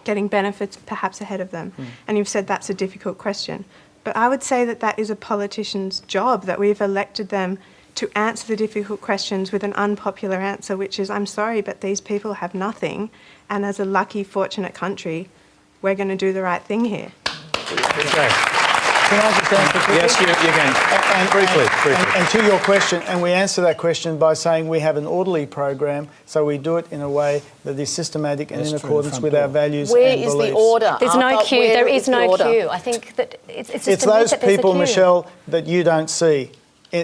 getting benefits perhaps ahead of them. And you've said that's a difficult question. But I would say that that is a politician's job, that we've elected them to answer the difficult questions with an unpopular answer, which is, I'm sorry, but these people have nothing. And as a lucky, fortunate country, we're going to do the right thing here. Okay. Can I just answer quickly? Yes, you can. Briefly. And to your question, and we answer that question by saying we have an orderly program, so we do it in a way that is systematic and in accordance with our values and beliefs. Where is the order? There's no queue. There is no queue. I think that it's just those people, Michelle, that you don't see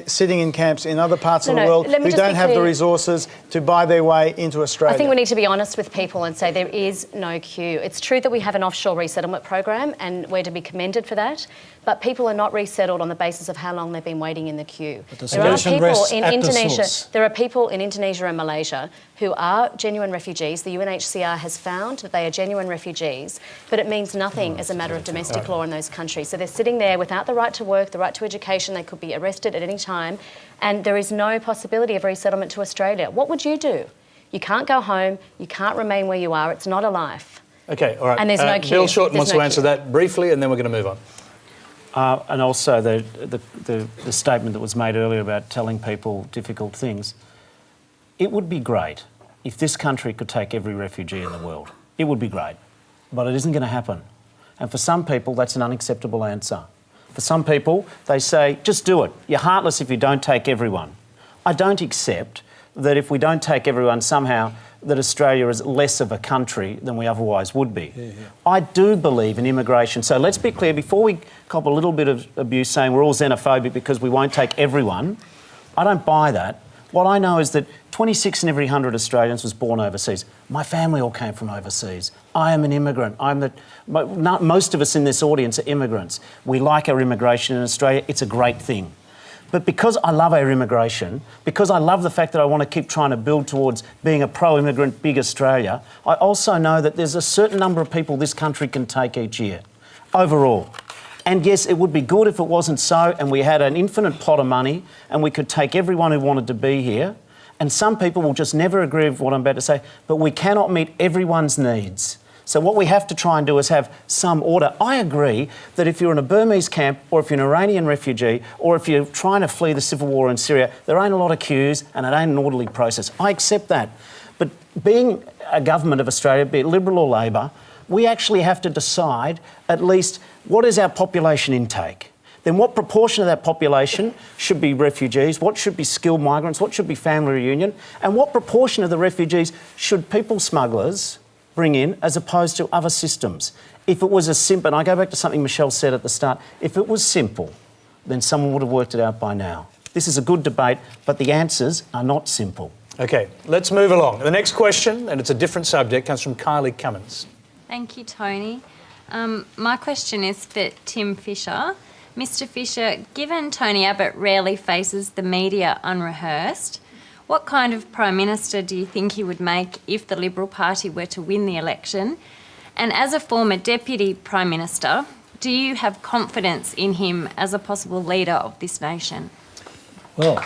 sitting in camps in other parts of the No, world let me who just don't be have the clear. resources to buy their way into Australia. I think we need to be honest with people and say there is no queue. It's true that we have an offshore resettlement program and we're to be commended for that, but people are not resettled on the basis of how long they've been waiting in the queue. the There are solution people rests in at the Indonesia. source. There are people in Indonesia and Malaysia who are genuine refugees. The UNHCR has found that they are genuine refugees, but it means nothing as a matter of domestic law in those countries. So they're sitting there without the right to work, the right to education. They could be arrested at any time, and there is no possibility of resettlement to Australia. What would you do? You can't go home. You can't remain where you are. It's not a life. Okay, all right. And there's no queue. Bill Shorten There's wants no to answer queue. that briefly, and then we're going to move on. And also the statement that was made earlier about telling people difficult things. It would be great if this country could take every refugee in the world. It would be great. But it isn't going to happen. And for some people, that's an unacceptable answer. For some people, they say, just do it. You're heartless if you don't take everyone. I don't accept that if we don't take everyone, somehow that Australia is less of a country than we otherwise would be. I do believe in immigration. So let's be clear, before we cop a little bit of abuse saying we're all xenophobic because we won't take everyone, I don't buy that. What I know is that 26 in every 100 Australians was born overseas. My family all came from overseas. I am an immigrant. Most of us in this audience are immigrants. We like our immigration in Australia. It's a great thing. But because I love our immigration, because I love the fact that I want to keep trying to build towards being a pro-immigrant big Australia, I also know that there's a certain number of people this country can take each year, overall. And yes, it would be good if it wasn't so and we had an infinite pot of money and we could take everyone who wanted to be here. And some people will just never agree with what I'm about to say, but we cannot meet everyone's needs. So what we have to try and do is have some order. I agree that if you're in a Burmese camp or if you're an Iranian refugee or if you're trying to flee the civil war in Syria, there ain't a lot of queues and it ain't an orderly process. I accept that. But being a government of Australia, be it Liberal or Labor, we actually have to decide at least what is our population intake. Then what proportion of that population should be refugees, what should be skilled migrants, what should be family reunion, and what proportion of the refugees should people smugglers bring in as opposed to other systems. If it was as simple, and I go back to something Michelle said at the start, if it was simple, then someone would have worked it out by now. This is a good debate, but the answers are not simple. Okay, let's move along. The next question, and it's a different subject, comes from Kylie Cummins. Thank you, Tony. My question is for Tim Fischer. Mr. Fischer, given Tony Abbott rarely faces the media unrehearsed, what kind of Prime Minister do you think he would make if the Liberal Party were to win the election? And as a former Deputy Prime Minister, do you have confidence in him as a possible leader of this nation? Well,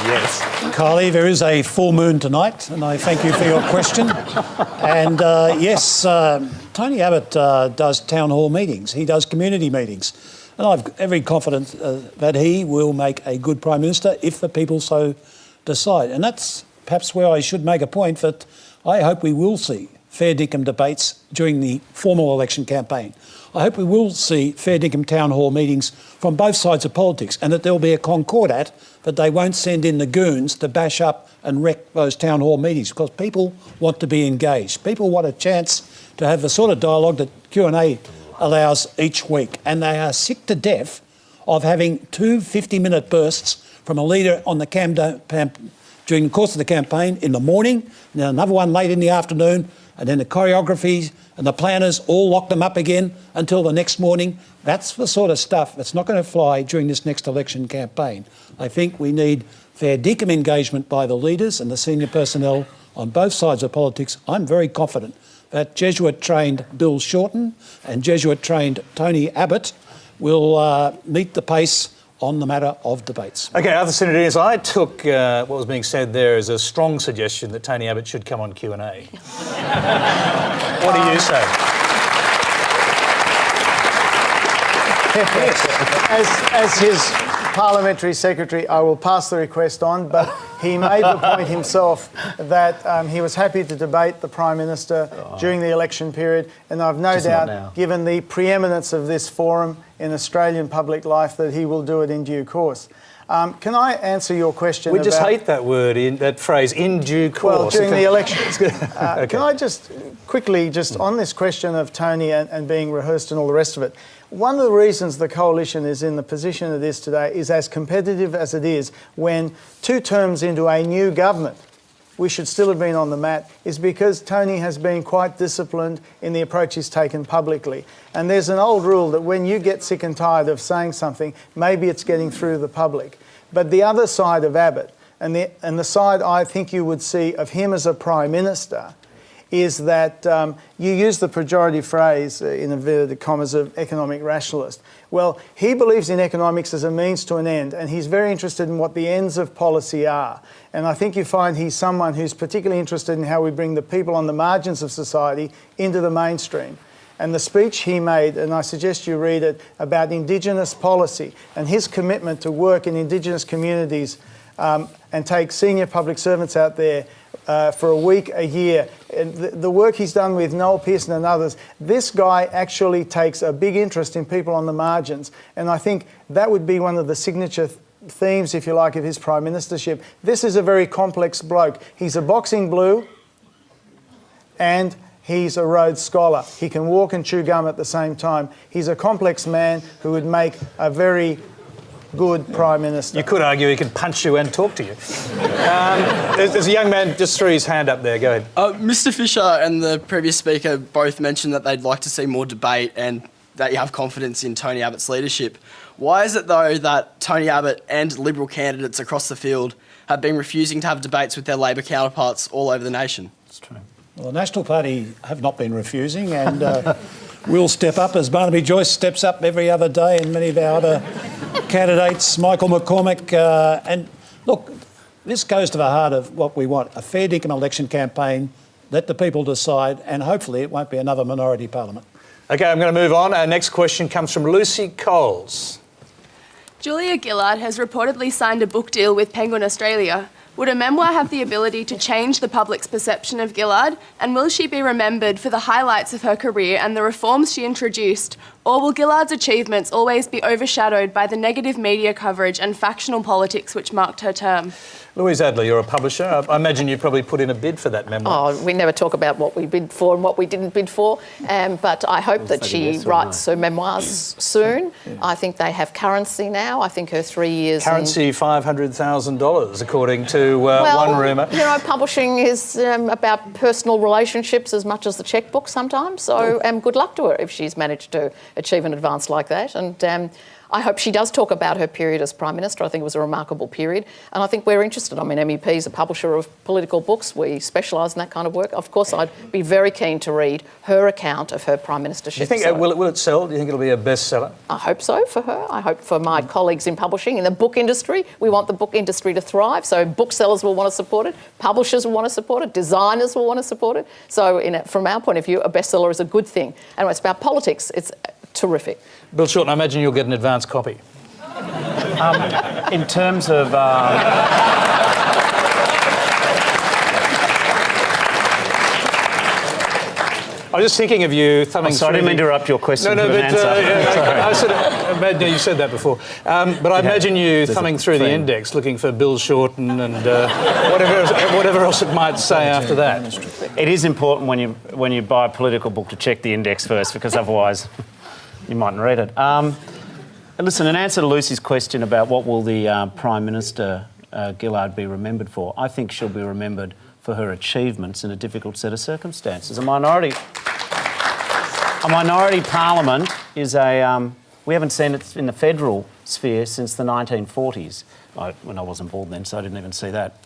Yes. Kylie, there is a full moon tonight, and I thank you for your question. And yes, Tony Abbott does town hall meetings. He does community meetings. And I've every confidence that he will make a good Prime Minister if the people so decide. And that's perhaps where I should make a point that I hope we will see fair dinkum debates during the formal election campaign. I hope we will see fair dinkum town hall meetings from both sides of politics and that there will be a concordat that they won't send in the goons to bash up and wreck those town hall meetings because people want to be engaged. People want a chance to have the sort of dialogue that Q&A allows each week, and they are sick to death of having two 50-minute bursts from a leader on the during the course of the campaign in the morning, and then another one late in the afternoon, and then the choreographies and the planners all lock them up again until the next morning. That's the sort of stuff that's not going to fly during this next election campaign. I think we need fair dinkum engagement by the leaders and the senior personnel on both sides of politics. I'm very confident that Jesuit-trained Bill Shorten and Jesuit-trained Tony Abbott will meet the pace on the matter of debates. Okay, other Sinodinos, I took what was being said there as a strong suggestion that Tony Abbott should come on Q&A. What do you say? As his parliamentary secretary, I will pass the request on, but he made the point himself that he was happy to debate the Prime Minister during the election period, and I've no doubt, given the preeminence of this forum in Australian public life, that he will do it in due course. Can I answer your question? We just hate that word, that phrase, in due course. Well, during the election. Okay. Can I just quickly, on this question of Tony and being rehearsed and all the rest of it, one of the reasons the coalition is in the position it is today is as competitive as it is when 2 terms into a new government, we should still have been on the mat, is because Tony has been quite disciplined in the approach he's taken publicly. And there's an old rule that when you get sick and tired of saying something, maybe it's getting through the public. But the other side of Abbott, and the side I think you would see of him as a Prime Minister, is that you use the pejorative phrase, in inverted commas, of economic rationalist. Well, he believes in economics as a means to an end, and he's very interested in what the ends of policy are. And I think you find he's someone who's particularly interested in how we bring the people on the margins of society into the mainstream. And the speech he made, and I suggest you read it, about Indigenous policy and his commitment to work in Indigenous communities and take senior public servants out there for a week, a year. And the work he's done with Noel Pearson and others, this guy actually takes a big interest in people on the margins. And I think that would be one of the signature themes, if you like, of his prime ministership. This is a very complex bloke. He's a boxing blue and he's a Rhodes Scholar. He can walk and chew gum at the same time. He's a complex man who would make a very good Prime Minister. You could argue he could punch you and talk to you. There's a young man just threw his hand up there. Go ahead. Mr Fischer and the previous speaker both mentioned that they'd like to see more debate and that you have confidence in Tony Abbott's leadership. Why is it, though, that Tony Abbott and Liberal candidates across the field have been refusing to have debates with their Labor counterparts all over the nation? That's true. Well, the National Party have not been refusing, and we'll step up as Barnaby Joyce steps up every other day, and many of our other candidates, Michael McCormack. And look, this goes to the heart of what we want, a fair dinkum election campaign, let the people decide, and hopefully it won't be another minority parliament. OK, I'm going to move on. Our next question comes from Lucy Coles. Julia Gillard has reportedly signed a book deal with Penguin Australia. Would a memoir have the ability to change the public's perception of Gillard? And will she be remembered for the highlights of her career and the reforms she introduced? Or will Gillard's achievements always be overshadowed by the negative media coverage and factional politics which marked her term? Louise Adler, you're a publisher. I imagine you probably put in a bid for that memoir. Oh, we never talk about what we bid for and what we didn't bid for, but I hope that she writes her memoirs soon. Yeah. I think they have currency now. I think her 3 years... Currency $500,000, according to one rumour. You know, publishing is about personal relationships as much as the chequebook sometimes, so good luck to her if she's managed to achieve an advance like that. And I hope she does talk about her period as Prime Minister. I think it was a remarkable period. And I think we're interested. I mean, MEP is a publisher of political books. We specialise in that kind of work. Of course, I'd be very keen to read her account of her Prime Ministership. Do you think, will it sell? Do you think it'll be a bestseller? I hope so for her. I hope for my colleagues in publishing. In the book industry, we want the book industry to thrive. So booksellers will want to support it. Publishers will want to support it. Designers will want to support it. So from our point of view, a bestseller is a good thing. And when it's about politics, it's terrific. Bill Shorten, I imagine you'll get an advance copy. In terms of... I was just thinking of you thumbing through... I didn't mean to interrupt your question. No, but you said that before. But I imagine you thumbing through the index, looking for Bill Shorten and whatever else it might say after that. It is important when you buy a political book to check the index first, because otherwise you mightn't read it. Listen, in answer to Lucy's question about what will the Prime Minister Gillard be remembered for, I think she'll be remembered for her achievements in a difficult set of circumstances. A minority parliament is we haven't seen it in the federal sphere since the 1940s. When I wasn't born then, so I didn't even see that.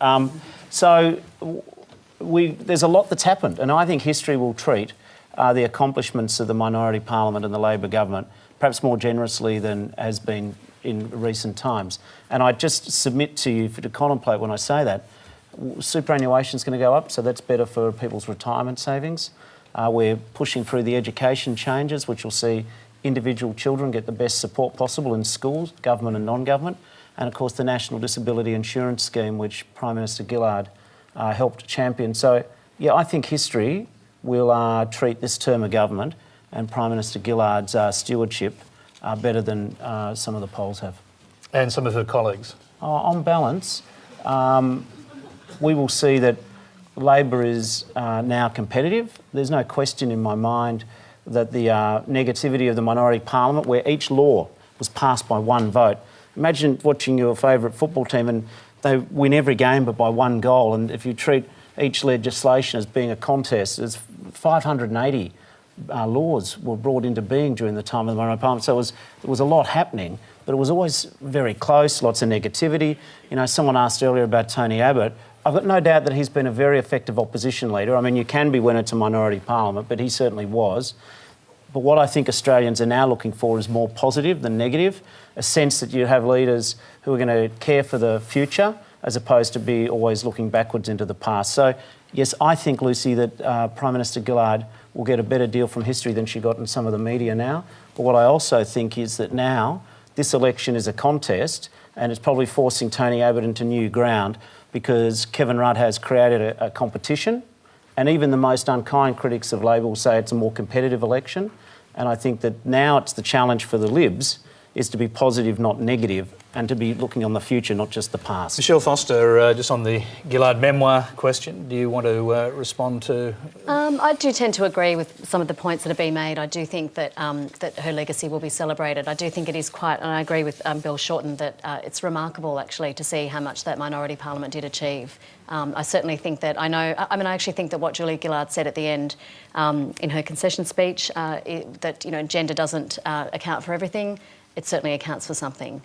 There's a lot that's happened, and I think history will treat the accomplishments of the minority parliament and the Labor government perhaps more generously than has been in recent times. And I just submit to you to contemplate when I say that, superannuation is going to go up, so that's better for people's retirement savings. We're pushing through the education changes, which will see individual children get the best support possible in schools, government and non-government. And of course the National Disability Insurance Scheme, which Prime Minister Gillard helped champion. So yeah, I think history will treat this term of government and Prime Minister Gillard's stewardship better than some of the polls have. And some of her colleagues? On balance, we will see that Labor is now competitive. There's no question in my mind that the negativity of the minority parliament, where each law was passed by one vote. Imagine watching your favourite football team and they win every game but by one goal, and if you treat each legislation as being a contest, there's 580 laws were brought into being during the time of the minority parliament. So there was a lot happening, but it was always very close, lots of negativity. You know, someone asked earlier about Tony Abbott. I've got no doubt that he's been a very effective opposition leader. I mean, you can be when it's a minority parliament, but he certainly was. But what I think Australians are now looking for is more positive than negative, a sense that you have leaders who are going to care for the future as opposed to be always looking backwards into the past. So, yes, I think, Lucy, that Prime Minister Gillard will get a better deal from history than she got in some of the media now. But what I also think is that now this election is a contest and it's probably forcing Tony Abbott into new ground because Kevin Rudd has created a competition, and even the most unkind critics of Labor will say it's a more competitive election. And I think that now it's the challenge for the Libs is to be positive, not negative, and to be looking on the future, not just the past. Michelle Foster, just on the Gillard memoir question, do you want to respond to? I do tend to agree with some of the points that are being made. I do think that that her legacy will be celebrated. I do think it is quite, and I agree with Bill Shorten, that it's remarkable actually to see how much that minority parliament did achieve. I certainly think that, I actually think that what Julia Gillard said at the end in her concession speech, that, you know, gender doesn't account for everything, it certainly accounts for something.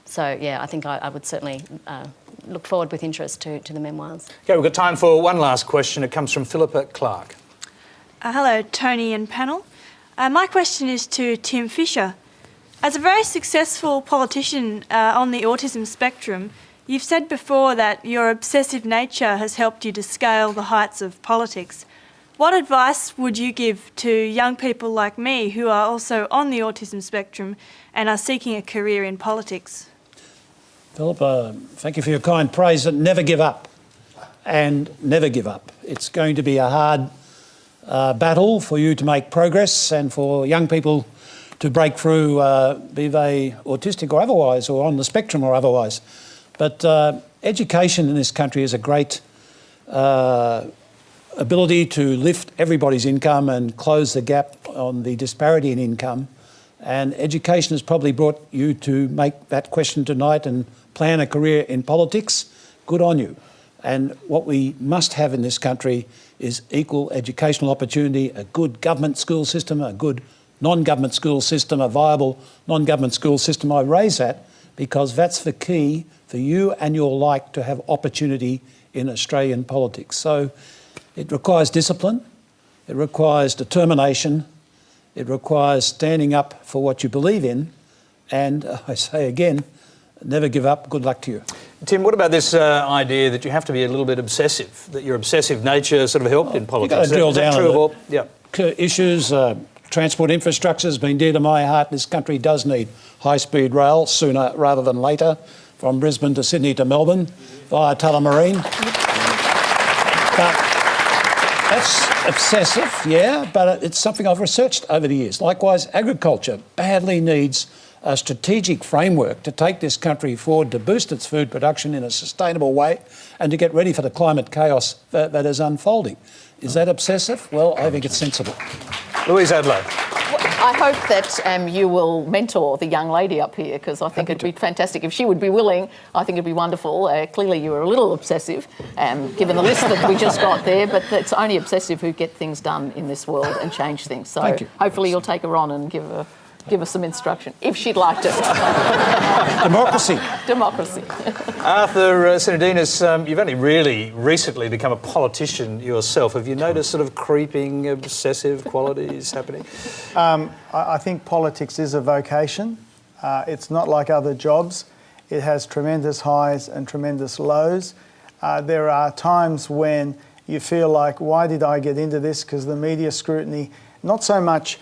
So, yeah, I think I would certainly look forward with interest to the memoirs. OK, we've got time for one last question. It comes from Philippa Clark. Hello, Tony and panel. My question is to Tim Fischer. As a very successful politician on the autism spectrum, you've said before that your obsessive nature has helped you to scale the heights of politics. What advice would you give to young people like me who are also on the autism spectrum and are seeking a career in politics? Philippa, thank you for your kind praise. Never give up, and never give up. It's going to be a hard battle for you to make progress and for young people to break through, be they autistic or otherwise, or on the spectrum or otherwise. But education in this country is a great ability to lift everybody's income and close the gap on the disparity in income. And education has probably brought you to make that question tonight and plan a career in politics. Good on you. And what we must have in this country is equal educational opportunity, a good government school system, a good non-government school system, a viable non-government school system. I raise that because that's the key for you and your like to have opportunity in Australian politics. So it requires discipline, it requires determination, it requires standing up for what you believe in, and I say again, never give up. Good luck to you. Tim, what about this idea that you have to be a little bit obsessive, that your obsessive nature sort of helped in politics? You've got to drill down true on the issues. Transport infrastructure has been dear to my heart. This country does need high-speed rail sooner rather than later, from Brisbane to Sydney to Melbourne via Tullamarine. But that's obsessive, yeah, but it's something I've researched over the years. Likewise, agriculture badly needs a strategic framework to take this country forward, to boost its food production in a sustainable way and to get ready for the climate chaos that is unfolding. Is that obsessive? Well, I think it's sensible. Louise Adler. I hope that you will mentor the young lady up here, because I think it'd be fantastic if she would be willing. I think it'd be wonderful. Clearly you were a little obsessive, given the list that we just got there, but it's only obsessive who get things done in this world and change things. So hopefully you'll take her on and give her some instruction, if she'd like to. Democracy. Democracy. Arthur Sinodinos, you've only really recently become a politician yourself. Have you noticed sort of creeping obsessive qualities happening? I think politics is a vocation. It's not like other jobs. It has tremendous highs and tremendous lows. There are times when you feel like, why did I get into this? Because the media scrutiny, not so much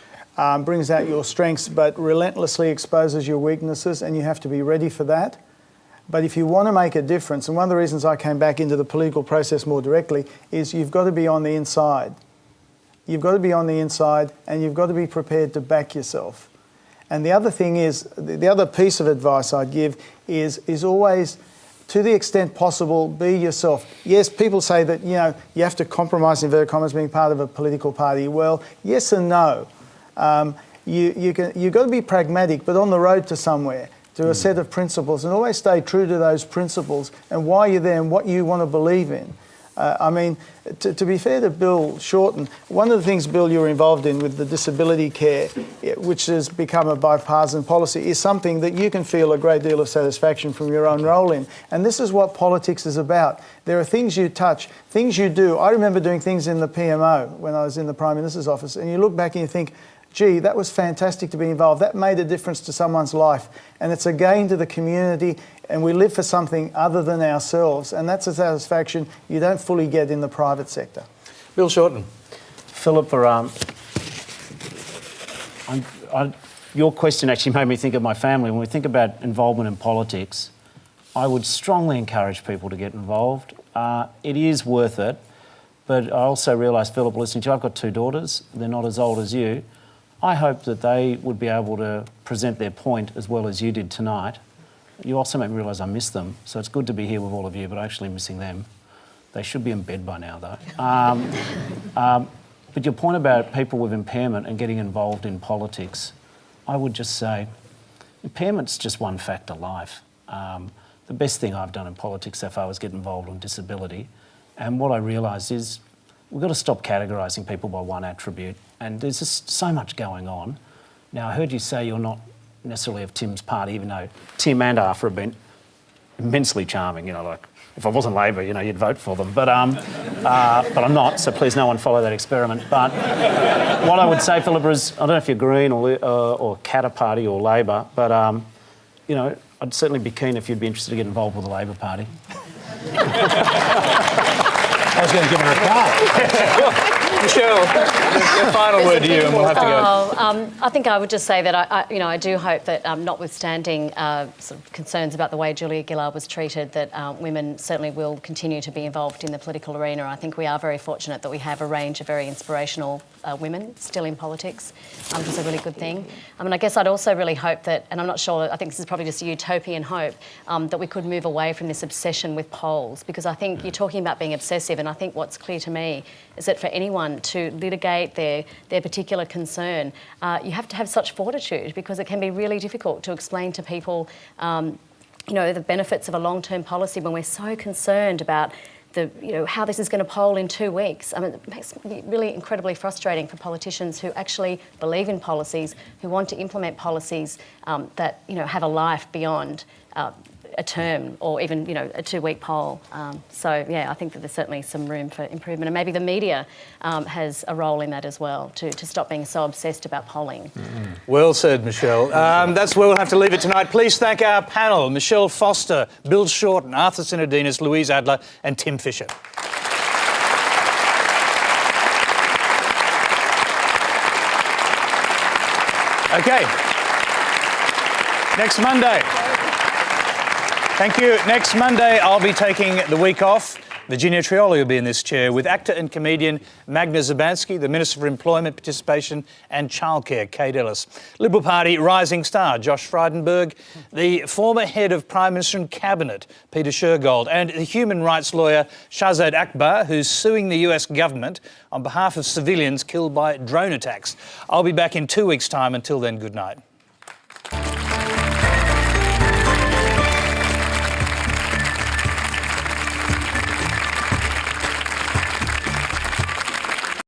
brings out your strengths, but relentlessly exposes your weaknesses, and you have to be ready for that. But if you want to make a difference, and one of the reasons I came back into the political process more directly, is you've got to be on the inside. You've got to be on the inside, and you've got to be prepared to back yourself. And the other thing is, the other piece of advice I'd give is always, to the extent possible, be yourself. Yes, people say that, you know, you have to compromise, in inverted commas, being part of a political party. Well, yes and no. You've got to be pragmatic, but on the road to somewhere, to a set of principles, and always stay true to those principles and why you're there and what you want to believe in. I mean, to be fair to Bill Shorten, one of the things, Bill, you're involved in with the disability care, which has become a bipartisan policy, is something that you can feel a great deal of satisfaction from your own role in. And this is what politics is about. There are things you touch, things you do. I remember doing things in the PMO when I was in the Prime Minister's office, and you look back and you think, gee, that was fantastic to be involved. That made a difference to someone's life. And it's a gain to the community, and we live for something other than ourselves. And that's a satisfaction you don't fully get in the private sector. Bill Shorten. Philip, your question actually made me think of my family. When we think about involvement in politics, I would strongly encourage people to get involved. It is worth it. But I also realise, Philip, listening to you, I've got 2 daughters. They're not as old as you. I hope that they would be able to present their point as well as you did tonight. You also make me realise I miss them, so it's good to be here with all of you, but I'm actually missing them. They should be in bed by now, though. But your point about people with impairment and getting involved in politics, I would just say impairment's just one fact of life. The best thing I've done in politics so far was get involved in disability, and what I realised is we've got to stop categorising people by one attribute, and there's just so much going on. Now, I heard you say you're not necessarily of Tim's party, even though Tim and Arthur have been immensely charming, you know, like, if I wasn't Labor, you know, you'd vote for them. But I'm not, so please no one follow that experiment. But what I would say, Philip, is, I don't know if you're Green or Katter Party or Labor, but, you know, I'd certainly be keen if you'd be interested to get involved with the Labor Party. I was going to give her a card. Michelle, the final word to you, and we'll have to go. I think I would just say that I do hope that, notwithstanding sort of concerns about the way Julia Gillard was treated, that women certainly will continue to be involved in the political arena. I think we are very fortunate that we have a range of very inspirational women still in politics, which is a really good thing. I guess I'd also really hope that, and I'm not sure, I think this is probably just a utopian hope, that we could move away from this obsession with polls, because I think you're talking about being obsessive, and I think what's clear to me is that for anyone to litigate their particular concern, you have to have such fortitude, because it can be really difficult to explain to people, you know, the benefits of a long-term policy when we're so concerned about how this is going to poll in 2 weeks. It makes it really incredibly frustrating for politicians who actually believe in policies, who want to implement policies that, you know, have a life beyond a term or even, you know, a 2-week poll. So, yeah, I think that there's certainly some room for improvement, and maybe the media has a role in that as well, to stop being so obsessed about polling. Well said, Michelle. That's where we'll have to leave it tonight. Please thank our panel, Michelle Foster, Bill Shorten, Arthur Sinodinos, Louise Adler and Tim Fischer. OK. Next Monday. Thank you. Next Monday, I'll be taking the week off. Virginia Trioli will be in this chair with actor and comedian Magda Zabansky, the Minister for Employment, Participation and Childcare, Kate Ellis. Liberal Party rising star Josh Frydenberg, the former head of Prime Minister and Cabinet, Peter Shergold, and the human rights lawyer Shahzad Akbar, who's suing the US government on behalf of civilians killed by drone attacks. I'll be back in 2 weeks' time. Until then, good night.